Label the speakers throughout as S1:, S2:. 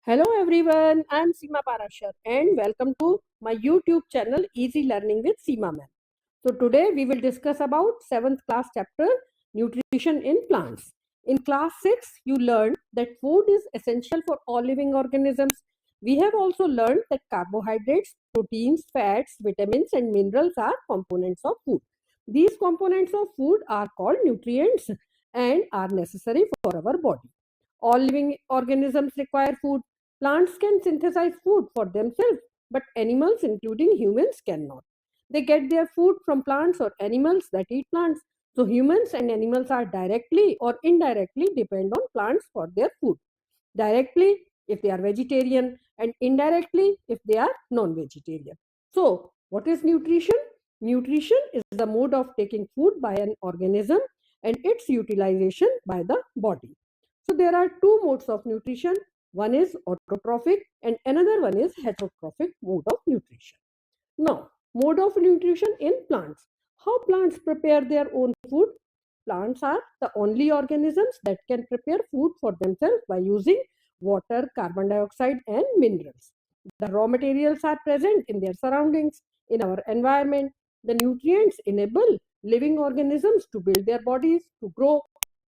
S1: Hello everyone, I'm Seema Parashar and welcome to my YouTube channel Easy Learning with Seema Ma'am. So today we will discuss about 7th class chapter Nutrition in Plants. In class 6 you learned that food is essential for all living organisms. We have also learned that carbohydrates, proteins, fats, vitamins and minerals are components of food. These components of food are called nutrients and are necessary for our body. All living organisms require food. Plants can synthesize food for themselves, but animals, including humans, cannot. They get their food from plants or animals that eat plants. So, humans and animals are directly or indirectly depend on plants for their food. Directly, if they are vegetarian, and indirectly, if they are non vegetarian. So, what is nutrition? Nutrition is the mode of taking food by an organism and its utilization by the body. So there are two modes of nutrition. One is autotrophic and another one is heterotrophic mode of nutrition. Now, mode of nutrition in plants. How plants prepare their own food? Plants are the only organisms that can prepare food for themselves by using water, carbon dioxide, and minerals. The raw materials are present in their surroundings, in our environment. The nutrients enable living organisms to build their bodies, to grow,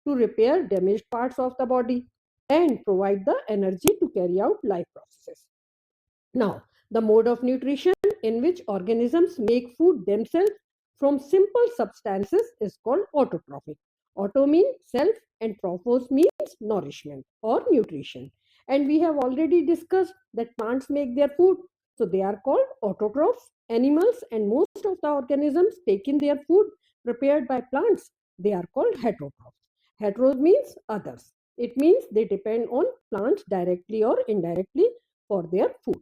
S1: to repair damaged parts of the body, and provide the energy to carry out life processes. Now, the mode of nutrition in which organisms make food themselves from simple substances is called autotrophic. Auto means self and trophos means nourishment or nutrition. And we have already discussed that plants make their food. So they are called autotrophs. Animals and most of the organisms take in their food prepared by plants. They are called heterotrophs. Hetero means others. It means they depend on plants directly or indirectly for their food.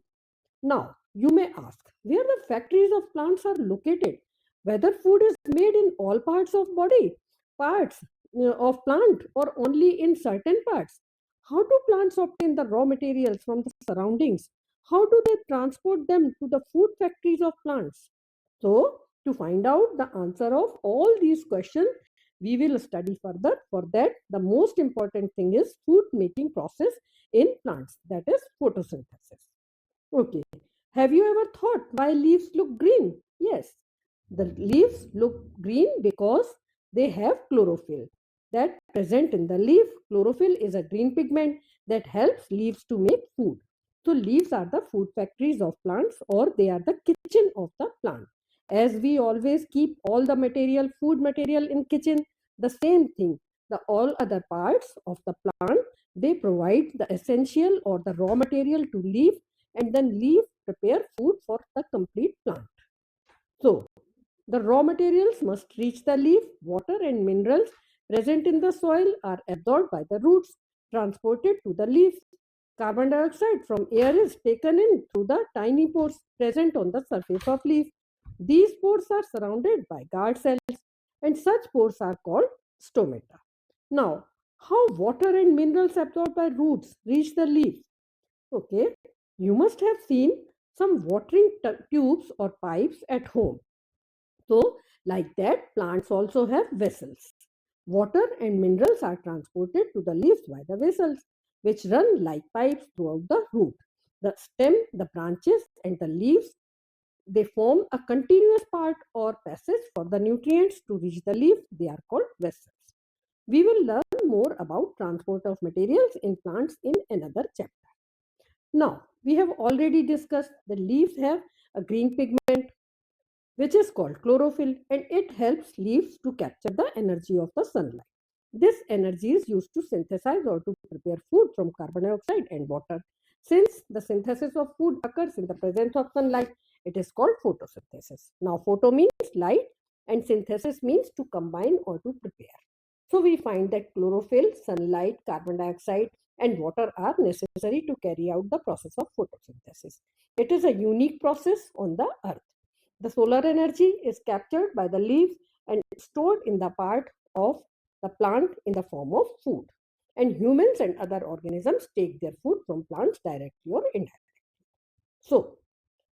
S1: Now, you may ask where the factories of plants are located, whether food is made in all parts of body, parts of plant or only in certain parts. How do plants obtain the raw materials from the surroundings? How do they transport them to the food factories of plants? So, to find out the answer of all these questions, we will study further. For that, the most important thing is food making process in plants, that is photosynthesis. Okay. Have you ever thought why leaves look green? Yes, the leaves look green because they have chlorophyll that present in the leaf. Chlorophyll is a green pigment that helps leaves to make food. So leaves are the food factories of plants or they are the kitchen of the plant. As we always keep all the material, food material in kitchen, the same thing. The all other parts of the plant, they provide the essential or the raw material to leaf and then leaf prepare food for the complete plant. So, the raw materials must reach the leaf. Water and minerals present in the soil are absorbed by the roots, transported to the leaves. Carbon dioxide from air is taken in through the tiny pores present on the surface of leaf. These pores are surrounded by guard cells, and such pores are called stomata. Now, how water and minerals absorbed by roots reach the leaf? Okay, you must have seen some watering tubes or pipes at home. So, like that, plants also have vessels. Water and minerals are transported to the leaves by the vessels, which run like pipes throughout the root. The stem, the branches, and the leaves, they form a continuous part or passage for the nutrients to reach the leaf. They are called vessels. We will learn more about transport of materials in plants in another chapter. Now, we have already discussed the leaves have a green pigment which is called chlorophyll and it helps leaves to capture the energy of the sunlight. This energy is used to synthesize or to prepare food from carbon dioxide and water. Since the synthesis of food occurs in the presence of sunlight, it is called photosynthesis. Now, photo means light and synthesis means to combine or to prepare. So, we find that chlorophyll, sunlight, carbon dioxide, and water are necessary to carry out the process of photosynthesis. It is a unique process on the earth. The solar energy is captured by the leaves and stored in the part of the plant in the form of food. And humans and other organisms take their food from plants directly or indirectly. So,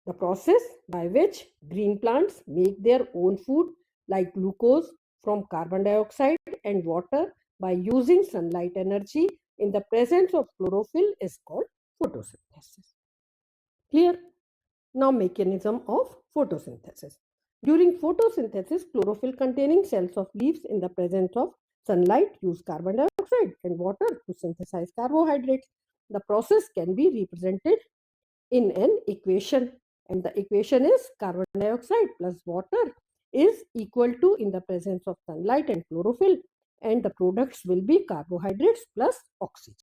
S1: the process by which green plants make their own food like glucose from carbon dioxide and water by using sunlight energy in the presence of chlorophyll is called photosynthesis. Clear? Now, mechanism of photosynthesis. During photosynthesis, chlorophyll containing cells of leaves in the presence of sunlight use carbon dioxide and water to synthesize carbohydrates. The process can be represented in an equation, and the equation is carbon dioxide plus water is equal to, in the presence of sunlight and chlorophyll, and the products will be carbohydrates plus oxygen.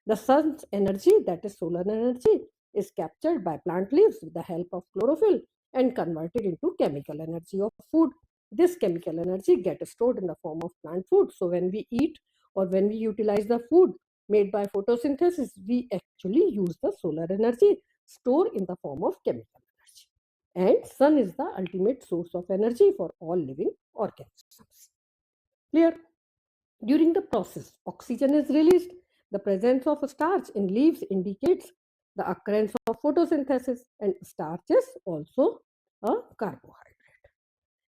S1: The sun's energy, that is solar energy, is captured by plant leaves with the help of chlorophyll and converted into chemical energy of food. This chemical energy gets stored in the form of plant food. So when we eat or when we utilize the food made by photosynthesis, we actually use the solar energy stored in the form of chemical energy. And sun is the ultimate source of energy for all living organisms. Clear? During the process, oxygen is released. The presence of starch in leaves indicates the occurrence of photosynthesis, and starch is also a carbohydrate.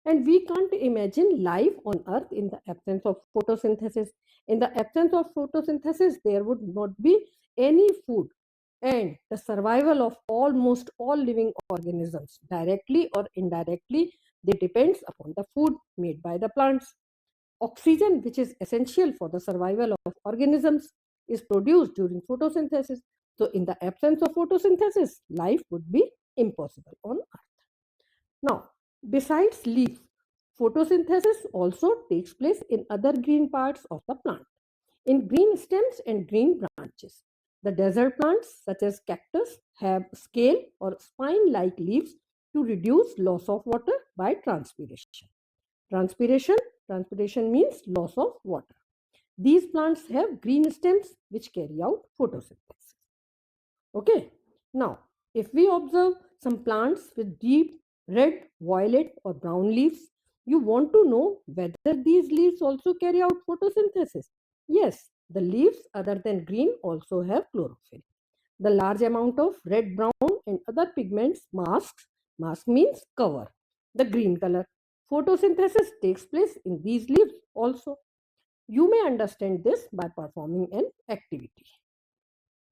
S1: And we can't imagine life on earth in the absence of photosynthesis. In the absence of photosynthesis, there would not be any food, and the survival of almost all living organisms, directly or indirectly, they depends upon the food made by the plants. Oxygen, which is essential for the survival of organisms, is produced during photosynthesis. So, in the absence of photosynthesis, life would be impossible on Earth. Now, besides leaves, photosynthesis also takes place in other green parts of the plant, in green stems and green branches. The desert plants, such as cactus, have scale or spine like leaves to reduce loss of water by transpiration. Transpiration, transpiration means loss of water. These plants have green stems which carry out photosynthesis. Okay. Now, if we observe some plants with deep red, violet, or brown leaves, you want to know whether these leaves also carry out photosynthesis. Yes, the leaves other than green also have chlorophyll. The large amount of red, brown, and other pigments masks, mask means cover, the green color. Photosynthesis takes place in these leaves also. You may understand this by performing an activity.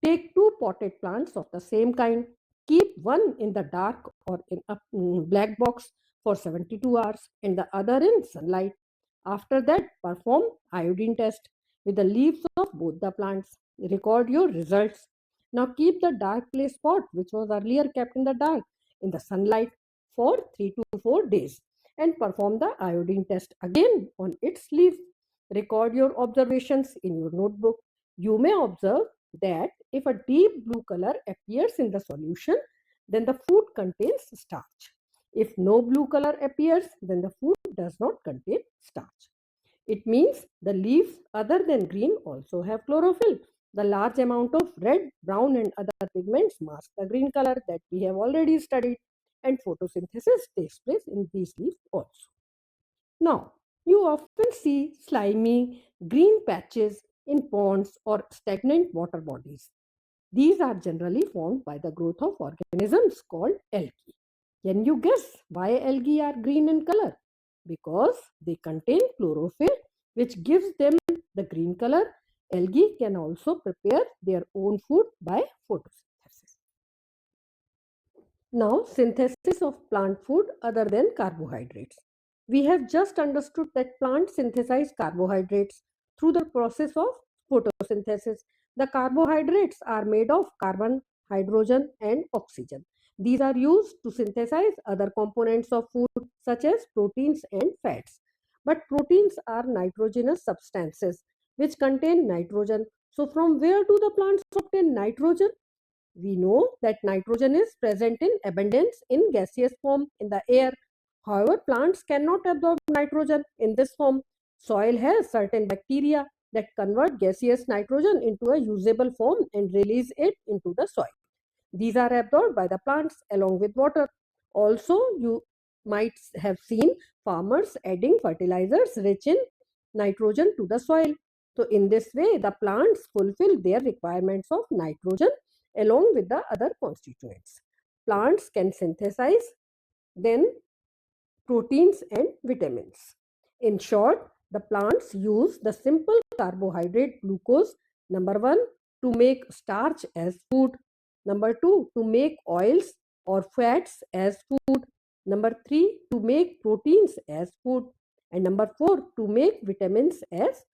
S1: Take two potted plants of the same kind. Keep one in the dark or in a black box for 72 hours and the other in sunlight. After that, perform iodine test with the leaves of both the plants. Record your results. Now keep the dark clay spot, which was earlier kept in the dark, in the sunlight for 3 to 4 days and perform the iodine test again on its leaves. Record your observations in your notebook. You may observe that if a deep blue color appears in the solution, then the food contains starch. If no blue color appears, then the food does not contain starch. It means the leaves other than green also have chlorophyll. The large amount of red, brown, and other pigments mask the green color that we have already studied, and photosynthesis takes place in these leaves also. Now, you often see slimy green patches in ponds or stagnant water bodies. These are generally formed by the growth of organisms called algae. Can you guess why algae are green in color? Because they contain chlorophyll, which gives them the green color. Algae can also prepare their own food by photosynthesis. Now, synthesis of plant food other than carbohydrates. We have just understood that plants synthesize carbohydrates through the process of photosynthesis. The carbohydrates are made of carbon, hydrogen, and oxygen. These are used to synthesize other components of food such as proteins and fats. But proteins are nitrogenous substances which contain nitrogen. So, from where do the plants obtain nitrogen? We know that nitrogen is present in abundance in gaseous form in the air. However, plants cannot absorb nitrogen in this form. Soil has certain bacteria that convert gaseous nitrogen into a usable form and release it into the soil. These are absorbed by the plants along with water. Also, you might have seen farmers adding fertilizers rich in nitrogen to the soil. So, in this way, the plants fulfill their requirements of nitrogen along with the other constituents. Plants can synthesize then proteins and vitamins. In short, the plants use the simple carbohydrate glucose, number one, to make starch as food. Number 2, to make oils or fats as food. Number 3, to make proteins as food. And number 4, to make vitamins as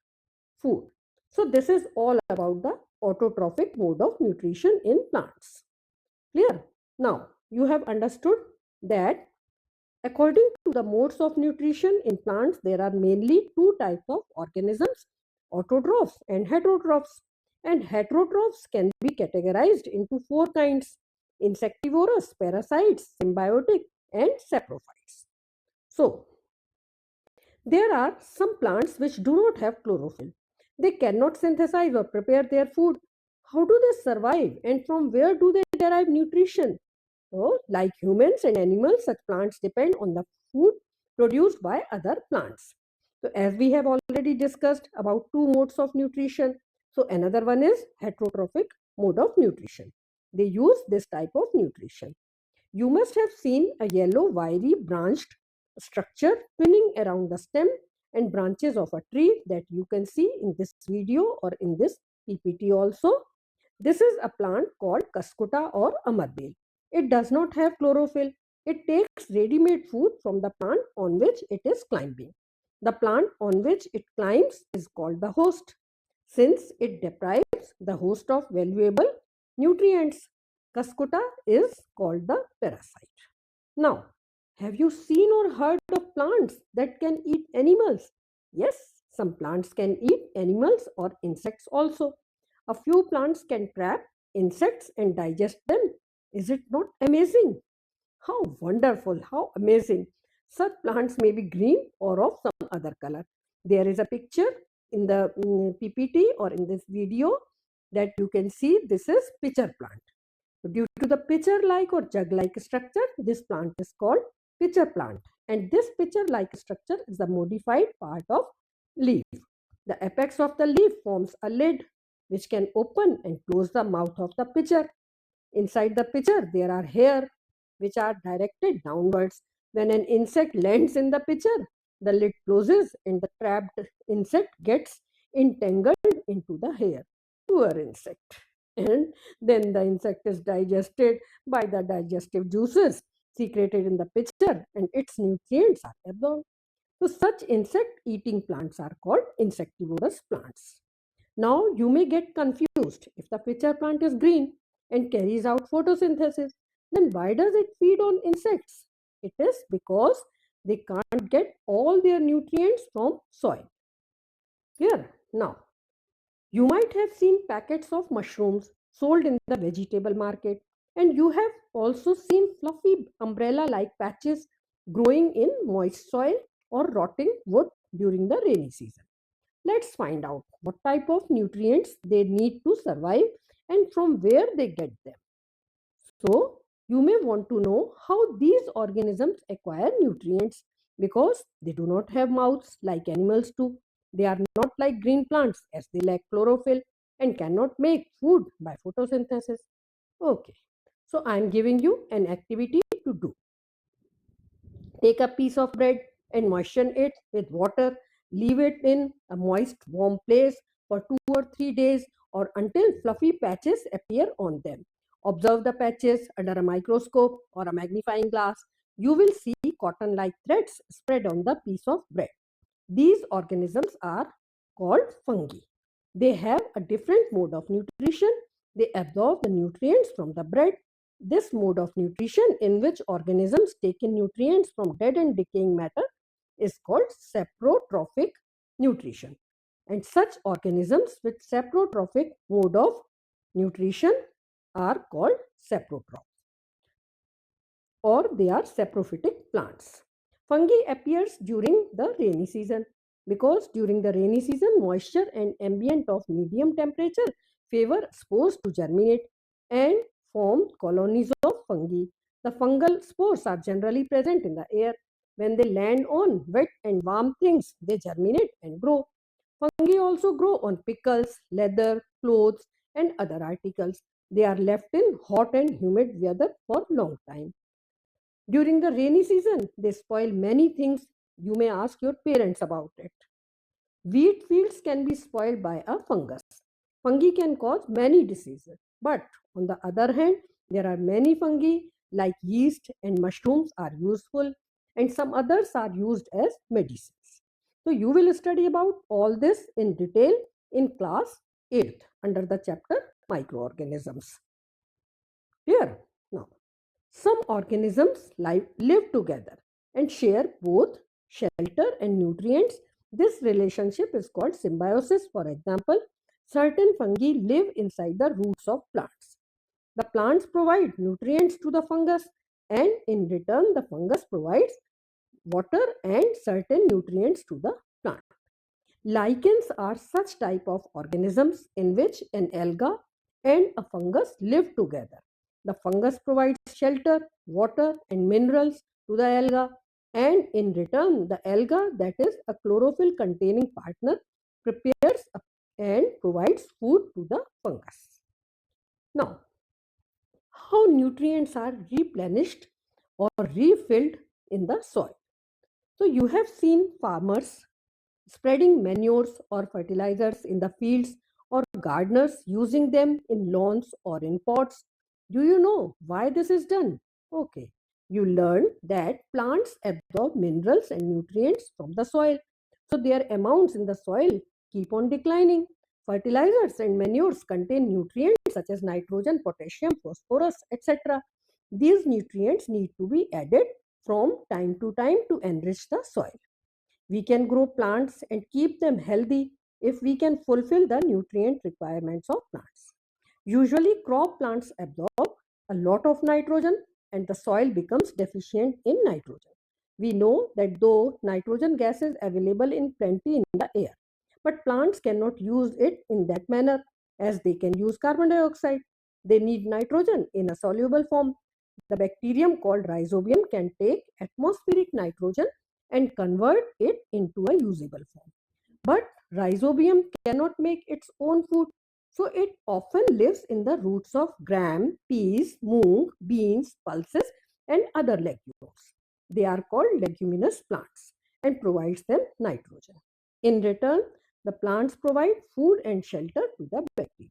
S1: food. So this is all about the autotrophic mode of nutrition in plants. Clear? Now you have understood that according to the modes of nutrition in plants, there are mainly two types of organisms, autotrophs and heterotrophs. And heterotrophs can be categorized into four kinds: insectivorous, parasites, symbiotic, and saprophytes. So, there are some plants which do not have chlorophyll. They cannot synthesize or prepare their food. How do they survive and from where do they derive nutrition? So, like humans and animals, such plants depend on the food produced by other plants. So, as we have already discussed about two modes of nutrition, so another one is heterotrophic mode of nutrition. They use this type of nutrition. You must have seen a yellow, wiry, branched structure spinning around the stem and branches of a tree that you can see in this video or in this PPT also. This is a plant called Kaskuta or Amarbel. It does not have chlorophyll. It takes ready-made food from the plant on which it is climbing. The plant on which it climbs is called the host, since it deprives the host of valuable nutrients. Kaskuta is called the parasite. Now, have you seen or heard of plants that can eat animals? Yes, some plants can eat animals or insects also. A few plants can trap insects and digest them. Is it not amazing? How wonderful, how amazing. Such plants may be green or of some other color. There is a picture in the PPT or in this video that you can see. This is pitcher plant. Due to the pitcher-like or jug-like structure, this plant is called pitcher plant. And this pitcher-like structure is the modified part of leaf. The apex of the leaf forms a lid which can open and close the mouth of the pitcher. Inside the pitcher, there are hairs which are directed downwards. When an insect lands in the pitcher, the lid closes and the trapped insect gets entangled into the hair. Poor insect. And then the insect is digested by the digestive juices secreted in the pitcher and its nutrients are absorbed. So such insect eating plants are called insectivorous plants. Now you may get confused. If the pitcher plant is green and carries out photosynthesis, then why does it feed on insects? It is because they can't get all their nutrients from soil. Here, now, you might have seen packets of mushrooms sold in the vegetable market, and you have also seen fluffy umbrella like patches growing in moist soil or rotting wood during the rainy season. Let's find out what type of nutrients they need to survive and from where they get them. So, you may want to know how these organisms acquire nutrients because they do not have mouths like animals do. They are not like green plants as they lack chlorophyll and cannot make food by photosynthesis. Okay, so I am giving you an activity to do. Take a piece of bread and moisten it with water. Leave it in a moist, warm place for 2 or 3 days or until fluffy patches appear on them. Observe the patches under a microscope or a magnifying glass. You will see cotton like threads spread on the piece of bread. These organisms are called fungi. They have a different mode of nutrition. They absorb the nutrients from the bread. This mode of nutrition, in which organisms take in nutrients from dead and decaying matter, is called saprotrophic nutrition. And such organisms with saprotrophic mode of nutrition are called saprotrophs, or they are saprophytic plants. Fungi appears during the rainy season because during the rainy season moisture and ambient of medium temperature favor spores to germinate and form colonies of fungi. The fungal spores are generally present in the air. When they land on wet and warm things, they germinate and grow. Fungi also grow on pickles, leather, clothes, and other articles. They are left in hot and humid weather for long time. During the rainy season, they spoil many things. You may ask your parents about it. Wheat fields can be spoiled by a fungus. Fungi can cause many diseases, but on the other hand, there are many fungi like yeast and mushrooms are useful, and some others are used as medicines. So you will study about all this in detail in class 8th under the chapter microorganisms. Here, now, some organisms live together and share both shelter and nutrients. This relationship is called symbiosis. For example, certain fungi live inside the roots of plants. The plants provide nutrients to the fungus, and in return, the fungus provides water and certain nutrients to the plant. Lichens are such type of organisms in which an alga and a fungus live together. The fungus provides shelter, water, and minerals to the alga, and in return, the alga, that is a chlorophyll containing partner, prepares and provides food to the fungus. Now, how nutrients are replenished or refilled in the soil. So, you have seen farmers spreading manures or fertilizers in the fields, or gardeners using them in lawns or in pots. Do you know why this is done? Okay. You learn that plants absorb minerals and nutrients from the soil. So their amounts in the soil keep on declining. Fertilizers and manures contain nutrients such as nitrogen, potassium, phosphorus, etc. These nutrients need to be added from time to time to enrich the soil. We can grow plants and keep them healthy if we can fulfill the nutrient requirements of plants. Usually, crop plants absorb a lot of nitrogen and the soil becomes deficient in nitrogen. We know that though nitrogen gas is available in plenty in the air, but plants cannot use it in that manner as they can use carbon dioxide. They need nitrogen in a soluble form. The bacterium called rhizobium can take atmospheric nitrogen and convert it into a usable form. But rhizobium cannot make its own food, so it often lives in the roots of gram, peas, moong, beans, pulses, and other legumes. They are called leguminous plants and provides them nitrogen. In return, the plants provide food and shelter to the bacteria.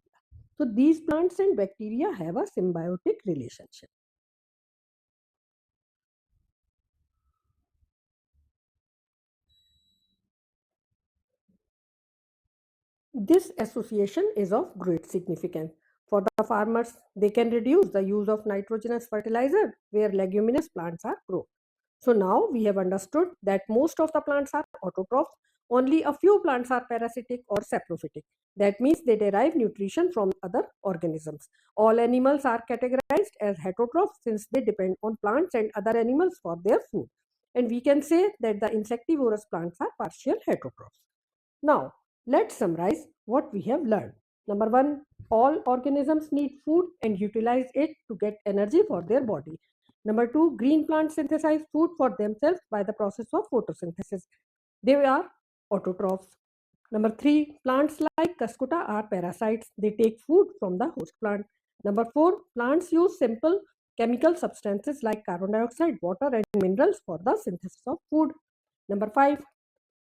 S1: So these plants and bacteria have a symbiotic relationship. This association is of great significance. For the farmers, they can reduce the use of nitrogenous fertilizer where leguminous plants are grown. So now we have understood that most of the plants are autotrophs, only a few plants are parasitic or saprophytic. That means they derive nutrition from other organisms. All animals are categorized as heterotrophs since they depend on plants and other animals for their food. And we can say that the insectivorous plants are partial heterotrophs. Now, let's summarize what we have learned. Number one, all organisms need food and utilize it to get energy for their body. Number two, green plants synthesize food for themselves by the process of photosynthesis. They are autotrophs. Number three, plants like Cuscuta are parasites. They take food from the host plant. Number four, plants use simple chemical substances like carbon dioxide, water, and minerals for the synthesis of food. Number five,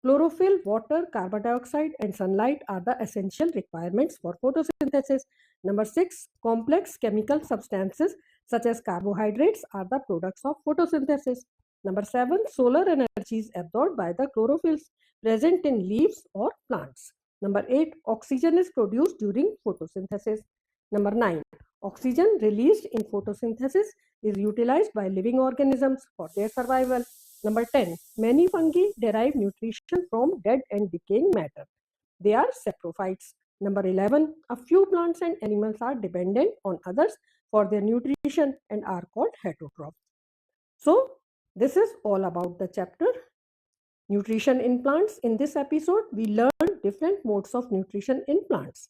S1: chlorophyll, water, carbon dioxide, and sunlight are the essential requirements for photosynthesis. Number six, complex chemical substances such as carbohydrates are the products of photosynthesis. Number seven, solar energy is absorbed by the chlorophylls present in leaves or plants. Number eight, oxygen is produced during photosynthesis. Number nine, oxygen released in photosynthesis is utilized by living organisms for their survival. Number 10, many fungi derive nutrition from dead and decaying matter. They are saprophytes. Number 11, a few plants and animals are dependent on others for their nutrition and are called heterotrophs. So, this is all about the chapter Nutrition in Plants. In this episode, we learned different modes of nutrition in plants.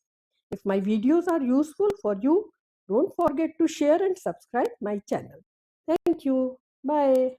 S1: If my videos are useful for you, don't forget to share and subscribe my channel. Thank you. Bye.